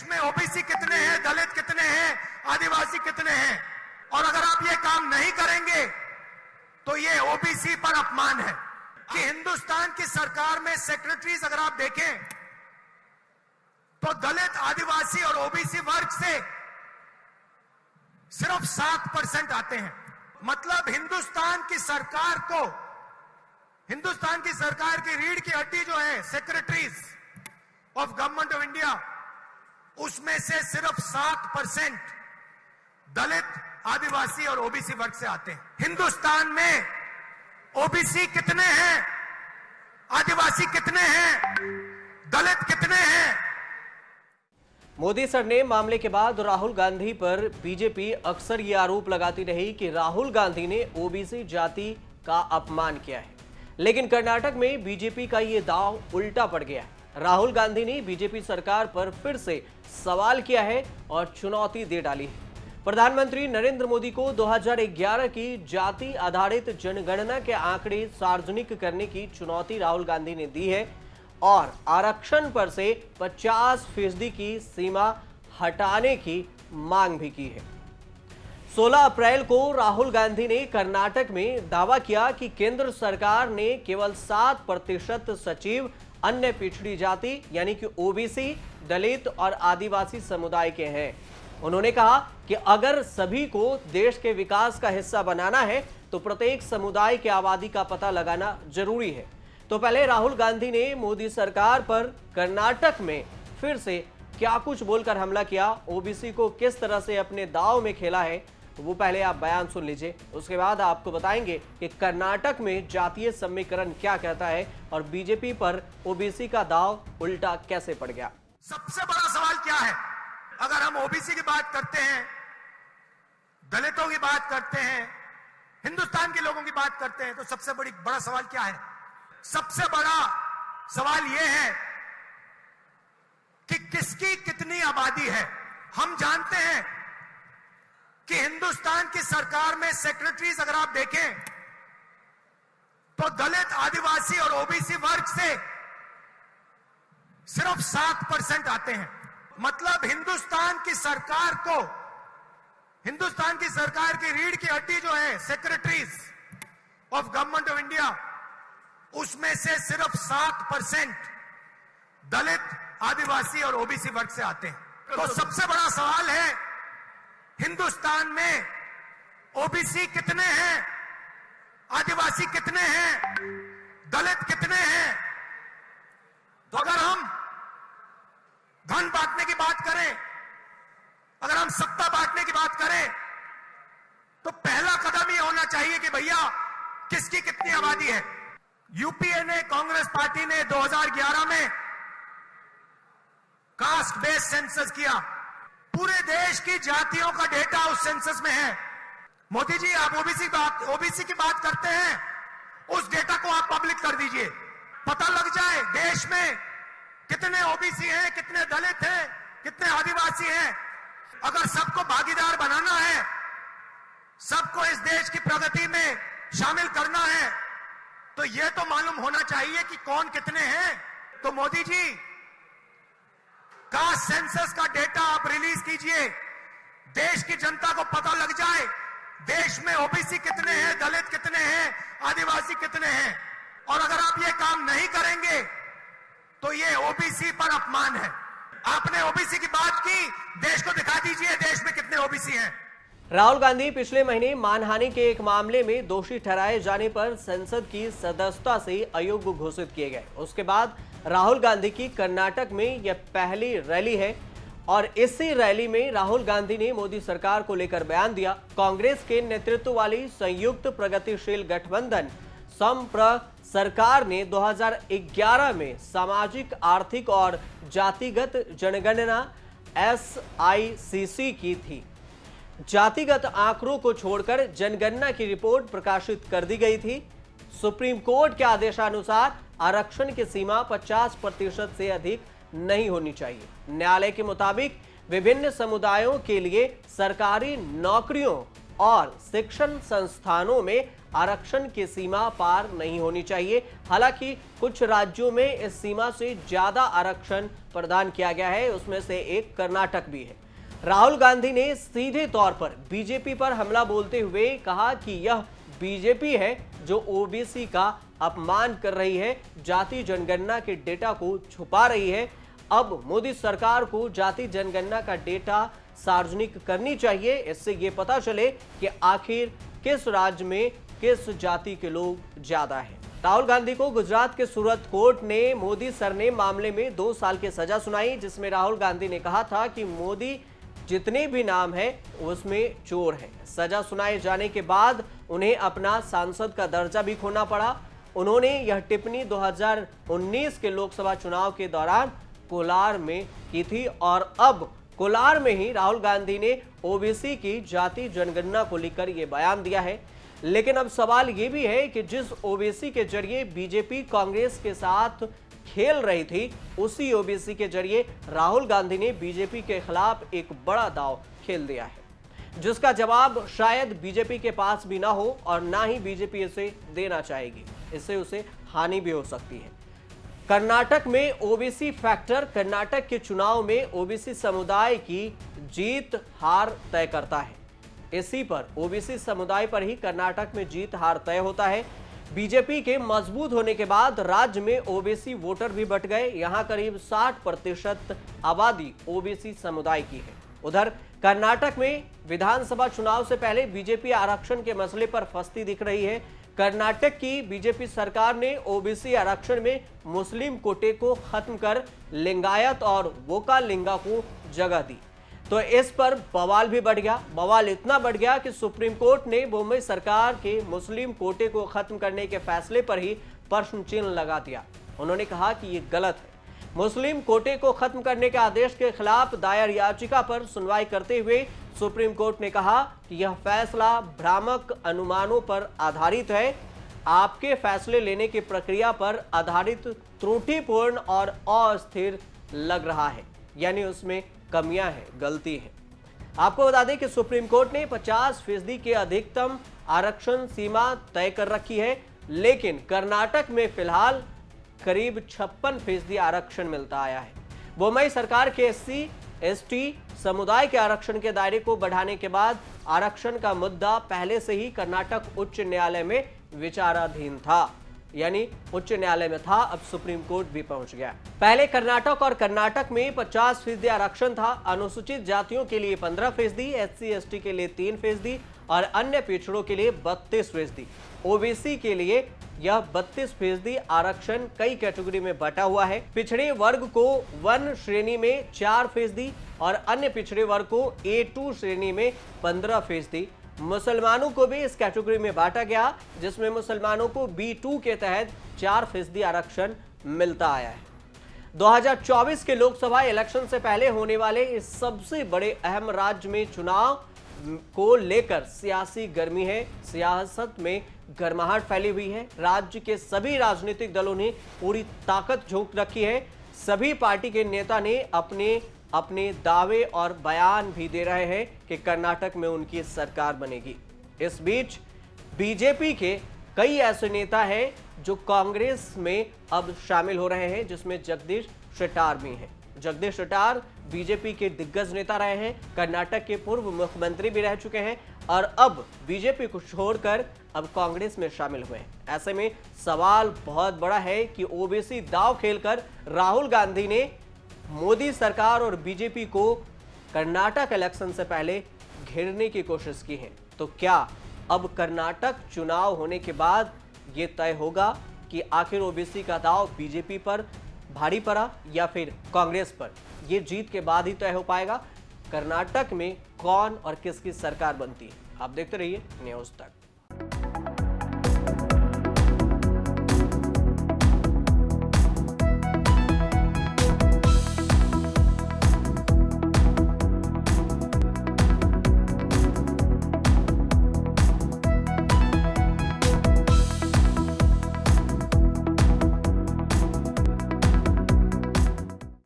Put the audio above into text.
में ओबीसी कितने हैं, दलित कितने हैं, आदिवासी कितने हैं, और अगर आप ये काम नहीं करेंगे तो ये ओबीसी पर अपमान है कि हिंदुस्तान की सरकार में सेक्रेटरीज अगर आप देखें तो दलित, आदिवासी और ओबीसी वर्ग से सिर्फ 7% आते हैं। मतलब हिंदुस्तान की सरकार को, हिंदुस्तान की सरकार की रीढ़ की हड्डी जो है secretaries of government of India, उसमें से सिर्फ 7% दलित, आदिवासी और ओबीसी वर्ग से आते हैं। हिंदुस्तान में ओबीसी कितने हैं, आदिवासी कितने हैं, दलित कितने हैं? मोदी सरनेम मामले के बाद राहुल गांधी पर बीजेपी अक्सर ये आरोप लगाती रही कि राहुल गांधी ने ओबीसी जाति का अपमान किया है, लेकिन कर्नाटक में बीजेपी का ये दांव उल्टा पड़ गया है। राहुल गांधी ने बीजेपी सरकार पर फिर से सवाल किया है और चुनौती दे डाली है। प्रधानमंत्री नरेंद्र मोदी को 2011 की जाति आधारित जनगणना के आंकड़े सार्वजनिक करने की चुनौती राहुल गांधी ने दी है और आरक्षण पर से 50% की सीमा हटाने की मांग भी की है। 16 अप्रैल को राहुल गांधी ने कर्नाटक में दावा किया कि केंद्र सरकार ने केवल 7% सचिव अन्य पिछड़ी जाति यानी कि ओबीसी, दलित और आदिवासी समुदाय के हैं। उन्होंने कहा कि अगर सभी को देश के विकास का हिस्सा बनाना है तो प्रत्येक समुदाय की आबादी का पता लगाना जरूरी है। तो पहले राहुल गांधी ने मोदी सरकार पर कर्नाटक में फिर से क्या कुछ बोलकर हमला किया, ओबीसी को किस तरह से अपने दांव में खेला है, वो पहले आप बयान सुन लीजिए। उसके बाद आपको बताएंगे कि कर्नाटक में जातीय समीकरण क्या कहता है और बीजेपी पर ओबीसी का दांव उल्टा कैसे पड़ गया। सबसे बड़ा सवाल क्या है? अगर हम ओबीसी की बात करते हैं, दलितों की बात करते हैं, हिंदुस्तान के लोगों की बात करते हैं, तो सबसे बड़ा सवाल क्या है? सबसे बड़ा सवाल यह है कि किसकी कितनी आबादी है। हम जानते हैं कि हिंदुस्तान की सरकार में सेक्रेटरीज अगर आप देखें तो दलित, आदिवासी और ओबीसी वर्ग से सिर्फ 7% आते हैं। मतलब हिंदुस्तान की सरकार को, हिंदुस्तान की सरकार की रीढ़ की हड्डी जो है secretaries of government of India, उसमें से सिर्फ 7% दलित, आदिवासी और ओबीसी वर्ग से आते हैं। तो सबसे बड़ा सवाल है हिंदुस्तान में ओबीसी कितने हैं, आदिवासी कितने हैं, दलित कितने हैं? तो अगर हम धन बांटने की बात करें, अगर हम सत्ता बांटने की बात करें, तो पहला कदम ये होना चाहिए कि भैया किसकी कितनी आबादी है। यूपीए ने, कांग्रेस पार्टी ने 2011 में कास्ट बेस्ड सेंसस किया। पूरे देश की जातियों का डेटा उस सेंसस में है। मोदी जी, आप ओबीसी की बात करते हैं, उस डेटा को आप पब्लिक कर दीजिए, पता लग जाए देश में कितने ओबीसी हैं, कितने दलित हैं, कितने आदिवासी हैं। अगर सबको भागीदार बनाना है, सबको इस देश की प्रगति में शामिल करना है, तो यह तो मालूम होना चाहिए कि कौन कितने हैं। तो मोदी जी, कास्ट सेंसस का डेटा आप रिलीज कीजिए, देश की जनता को पता लग जाए देश में ओबीसी कितने हैं, दलित कितने हैं, आदिवासी कितने हैं। और अगर आप ये काम नहीं करेंगे तो ये ओबीसी पर अपमान है। आपने ओबीसी की बात की, देश को दिखा दीजिए देश में कितने ओबीसी हैं। राहुल गांधी पिछले महीने मानहानि के एक मामले में दोषी ठहराए जाने पर संसद की सदस्यता से अयोग्य घोषित किए गए। उसके बाद राहुल गांधी की कर्नाटक में यह पहली रैली है और इसी रैली में राहुल गांधी ने मोदी सरकार को लेकर बयान दिया। कांग्रेस के नेतृत्व वाली संयुक्त प्रगतिशील गठबंधन संप्र सरकार ने 2011 में सामाजिक, आर्थिक और जातिगत जनगणना SICC की थी। जातिगत आंकड़ों को छोड़कर जनगणना की रिपोर्ट प्रकाशित कर दी गई थी। सुप्रीम कोर्ट के आदेशानुसार आरक्षण की सीमा 50% से अधिक नहीं होनी चाहिए। न्यायालय के मुताबिक विभिन्न समुदायों के लिए सरकारी नौकरियों और शिक्षण संस्थानों में आरक्षण की सीमा पार नहीं होनी चाहिए। हालांकि कुछ राज्यों में इस सीमा से ज्यादा आरक्षण प्रदान किया गया है, उसमें से एक कर्नाटक भी है। राहुल गांधी ने सीधे तौर पर बीजेपी पर हमला बोलते हुए कहा कि यह बीजेपी है जो ओबीसी का अपमान कर रही है, जाति जनगणना के डेटा को छुपा रही है। अब मोदी सरकार को जाति जनगणना का डेटा सार्वजनिक करनी चाहिए, इससे यह पता चले कि आखिर किस राज्य में किस जाति के लोग ज्यादा हैं। राहुल गांधी को गुजरात के सूरत कोर्ट ने मोदी सरनेम मामले में 2 साल की सजा सुनाई, जिसमें राहुल गांधी ने कहा था कि मोदी जितने भी नाम है उसमें चोर है। सजा सुनाए जाने के बाद उन्हें अपना सांसद का दर्जा भी खोना पड़ा। उन्होंने यह टिप्पणी 2019 के लोकसभा चुनाव के दौरान कोलार में की थी और अब कोलार में ही राहुल गांधी ने ओबीसी की जाति जनगणना को लेकर यह बयान दिया है। लेकिन अब सवाल यह भी है कि जिस ओबीसी के जरिए बीजेपी कांग्रेस के साथ खेल रही थी, उसी ओबीसी के जरिए राहुल गांधी ने बीजेपी के खिलाफ एक बड़ा दांव खेल दिया है, जिसका जवाब शायद बीजेपी के पास भी ना हो और ना ही बीजेपी इसे देना चाहेगी। इससे उसे हानि भी हो सकती है। कर्नाटक में ओबीसी फैक्टर कर्नाटक के चुनाव में ओबीसी समुदाय की जीत हार तय करता है। इसी पर ओबीसी समुदाय पर ही कर्नाटक में जीत हार तय होता है। बीजेपी के मजबूत होने के बाद राज्य में ओबीसी वोटर भी बढ़ गए। यहां करीब 60% आबादी ओबीसी समुदाय की है। उधर कर्नाटक में विधानसभा चुनाव से पहले बीजेपी आरक्षण के मसले पर फंसती दिख रही है। कर्नाटक की बीजेपी सरकार ने ओबीसी आरक्षण में मुस्लिम कोटे को खत्म कर लिंगायत और वोकालिंगा को जगह दी, तो इस पर बवाल भी बढ़ गया। बवाल इतना बढ़ गया कि सुप्रीम कोर्ट ने मुंबई सरकार के मुस्लिम कोटे को खत्म करने के फैसले पर ही प्रश्न चिन्ह लगा दिया। उन्होंने कहा कि यह गलत है। मुस्लिम कोटे को खत्म करने के आदेश के खिलाफ दायर याचिका पर सुनवाई करते हुए सुप्रीम कोर्ट ने कहा कि यह फैसला भ्रामक अनुमानों पर आधारित है। आपके फैसले लेने की प्रक्रिया पर आधारित त्रुटिपूर्ण और अस्थिर लग रहा है, यानी उसमें कमियां हैं, गलती है। आपको बता दें कि सुप्रीम कोर्ट ने 50% की अधिकतम आरक्षण सीमा तय कर रखी है, लेकिन कर्नाटक में फिलहाल करीब 56% आरक्षण मिलता आया है। मुंबई सरकार के SC/ST समुदाय के आरक्षण के दायरे को बढ़ाने के बाद आरक्षण का मुद्दा पहले से ही कर्नाटक उच्च न्यायालय में विचाराधीन था, यानी उच्च न्यायालय में था, अब सुप्रीम कोर्ट भी पहुंच गया। पहले कर्नाटक में 50% आरक्षण था। अनुसूचित जातियों के लिए 15%, SC/ST के लिए 3% और अन्य पिछड़ों के लिए 32%। ओबीसी के लिए यह 32% आरक्षण कई कैटेगरी में बटा हुआ है। पिछड़े वर्ग को 1 श्रेणी में 4% और अन्य पिछड़े वर्ग को A2 श्रेणी में 15%। मुसलमानों को भी इस कैटेगरी में बांटा गया, जिसमें मुसलमानों को B2 के तहत 4% आरक्षण मिलता आया है। 2024 के लोकसभा इलेक्शन से पहले होने वाले इस सबसे बड़े अहम राज्य में चुनाव को लेकर सियासी गर्मी है। सियासत में गर्माहट फैली हुई है। राज्य के सभी राजनीतिक दलों ने पूरी ताकत झोंक रखी है। सभी पार्टी के नेता ने अपने दावे और बयान भी दे रहे हैं कि कर्नाटक में उनकी सरकार बनेगी। इस बीच बीजेपी के कई ऐसे नेता हैं जो कांग्रेस में अब शामिल हो रहे हैं, जिसमें जगदीश शेट्टार भी हैं। जगदीश शेट्टार बीजेपी के दिग्गज नेता रहे हैं, कर्नाटक के पूर्व मुख्यमंत्री भी रह चुके हैं और अब बीजेपी को छोड़कर अब कांग्रेस में शामिल हुए हैं। ऐसे में सवाल बहुत बड़ा है कि ओबीसी दांव खेलकर राहुल गांधी ने मोदी सरकार और बीजेपी को कर्नाटक इलेक्शन से पहले घेरने की कोशिश की है। तो क्या अब कर्नाटक चुनाव होने के बाद यह तय होगा कि आखिर ओबीसी का दांव बीजेपी पर भारी पड़ा या फिर कांग्रेस पर? यह जीत के बाद ही तय हो पाएगा कर्नाटक में कौन और किसकी सरकार बनती है। आप देखते रहिए न्यूज़ तक।